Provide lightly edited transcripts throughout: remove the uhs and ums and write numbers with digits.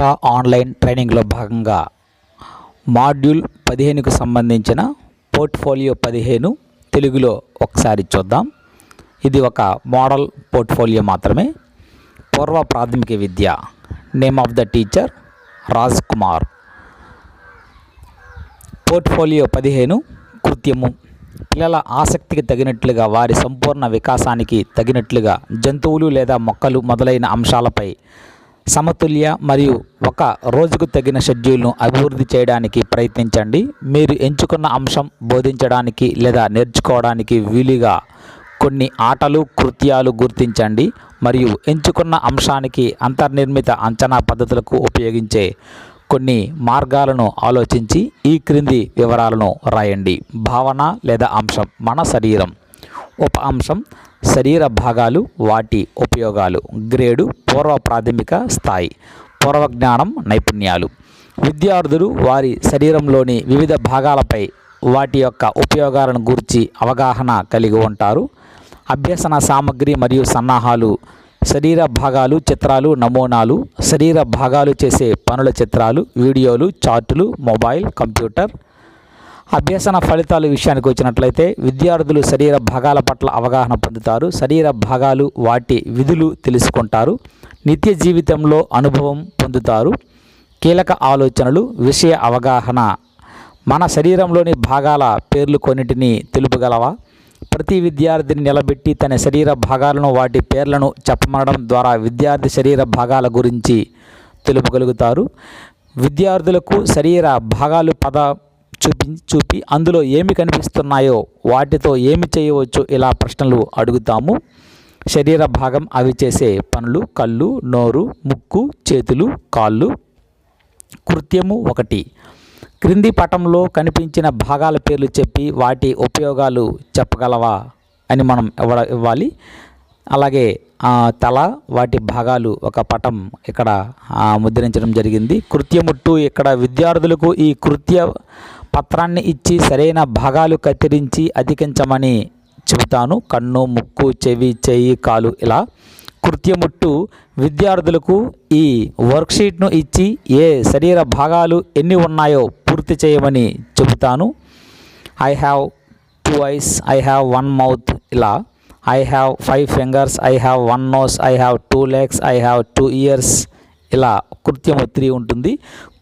Tata online ట్రైనింగ్లో భాగంగా module 15కు సంబంధించిన పోర్ట్ఫోలియో 15 తెలుగులో ఒకసారి చూద్దాం. ఇది ఒక మోడల్ పోర్ట్ఫోలియో మాత్రమే. పూర్వ ప్రాథమిక విద్య. Name of the teacher Raj Kumar. Portfolio 15 కృత్యము. పిల్లల ఆసక్తికి తగినట్లుగా, వారి సంపూర్ణ వికాసానికి తగినట్లుగా జంతువులు లేదా మొక్కలు మొదలైన అంశాలపై సమతుల్య మరియు ఒక రోజుకు తగిన షెడ్యూల్ను అభివృద్ధి చేయడానికి ప్రయత్నించండి. మీరు ఎంచుకున్న అంశం బోధించడానికి లేదా నేర్చుకోవడానికి వీలుగా కొన్ని ఆటలు, కృత్యాలు గుర్తించండి మరియు ఎంచుకున్న అంశానికి అంతర్నిర్మిత అంచనా పద్ధతులకు ఉపయోగించే కొన్ని మార్గాలను ఆలోచించి ఈ క్రింది వివరాలను రాయండి. భావన లేదా అంశం. మన శరీరం. ఉప అంశం శరీర భాగాలు, వాటి ఉపయోగాలు. గ్రేడు పూర్వ ప్రాథమిక స్థాయి. పూర్వ జ్ఞానం, నైపుణ్యాలు. విద్యార్థులు వారి శరీరంలోని వివిధ భాగాలపై వాటి యొక్క ఉపయోగాలను గురించి అవగాహన కలిగి ఉంటారు. అభ్యసన సామగ్రి మరియు సన్నాహాలు. శరీర భాగాలు, చిత్రాలు, నమూనాలు. శరీర భాగాలు చేసే పనుల చిత్రాలు, వీడియోలు, చార్టులు, మొబైల్, కంప్యూటర్. అభ్యసన ఫలితాల విషయానికి వచ్చినట్లయితే విద్యార్థులు శరీర భాగాల పట్ల అవగాహన పొందుతారు. శరీర భాగాలు, వాటి విధులు తెలుసుకుంటారు. నిత్య జీవితంలో అనుభవం పొందుతారు. కీలక ఆలోచనలు, విషయ అవగాహన. మన శరీరంలోని భాగాల పేర్లు కొన్నిటిని తెలుపగలవా? ప్రతి విద్యార్థిని నిలబెట్టి తన శరీర భాగాలను, వాటి పేర్లను చెప్పమనడం ద్వారా విద్యార్థి శరీర భాగాల గురించి తెలుపగలుగుతారు. విద్యార్థులకు శరీర భాగాలు చూపి అందులో ఏమి కనిపిస్తున్నాయో వాటితో ఏమి చేయవచ్చు ఇలా ప్రశ్నలు అడుగుతాము. శరీర భాగం, అవి చేసే పనులు. కళ్ళు, నోరు, ముక్కు, చేతులు, కాళ్ళు. కృత్యము 1. క్రింది పటంలో కనిపించిన భాగాల పేర్లు చెప్పి వాటి ఉపయోగాలు చెప్పగలవా అని మనం ఇవ్వాలి. అలాగే తల, వాటి భాగాలు ఒక పటం ఇక్కడ ముద్రించడం జరిగింది. కృత్యము 2. ఇక్కడ విద్యార్థులకు ఈ కృత్య పత్రాన్ని ఇచ్చి సరైన భాగాలు కత్తిరించి అతికించమని చెబుతాను. కన్ను, ముక్కు, చెవి, చెయ్యి, కాలు ఇలా. కృత్యము 2. విద్యార్థులకు ఈ వర్క్షీట్ను ఇచ్చి ఏ శరీర భాగాలు ఎన్ని ఉన్నాయో పూర్తి చేయమని చెబుతాను. I have 2 eyes, I have 1 mouth ఇలా. I have 5 fingers, I have 1 nose, I have 2 legs, I have 2 ears ఇలా కృత్యము 3 ఉంటుంది.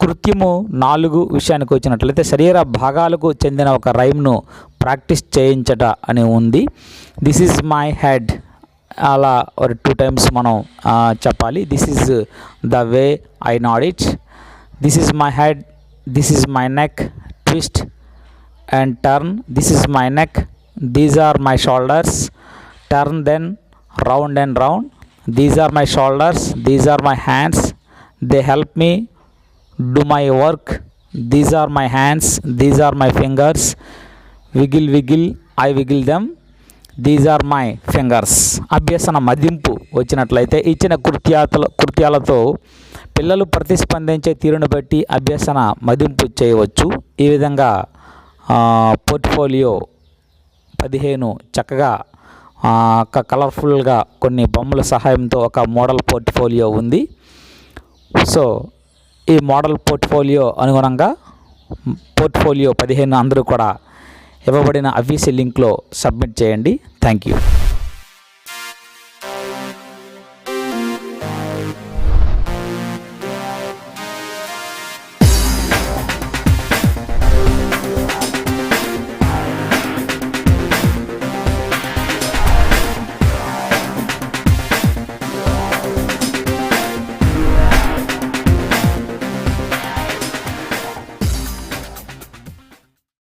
కృత్యము 4 విషయానికి వచ్చినట్లయితే శరీర భాగాలకు చెందిన ఒక రైమ్ను ప్రాక్టీస్ చేయించట అని ఉంది. దిస్ ఈజ్ మై హెడ్ అలా 2 times మనం చెప్పాలి. This is the way I nod it. This is my head. This is my neck. Twist and turn. This is my neck. These are my shoulders. Turn then round and round. These are my shoulders. These are my hands. They help me do my work. These are my hands. These are my fingers. Wiggle wiggle, I wiggle them. These are my fingers. అభ్యసన మదింపు వచ్చినట్లయితే ఇచ్చిన కృత్యాలతో పిల్లలు ప్రతిస్పందించే తీరును బట్టి అభ్యసన మదింపు చేయవచ్చు. ఈ విధంగా పోర్ట్ఫోలియో 15 చక్కగా కలర్ఫుల్గా కొన్ని బొమ్మల సహాయంతో ఒక మోడల్ పోర్ట్ఫోలియో ఉంది. సో ఈ మోడల్ పోర్ట్ఫోలియో అనుగుణంగా పోర్ట్ఫోలియో 15 అందరూ కూడా ఇవ్వబడిన అఫీషియల్ లింక్లో సబ్మిట్ చేయండి. Thank you.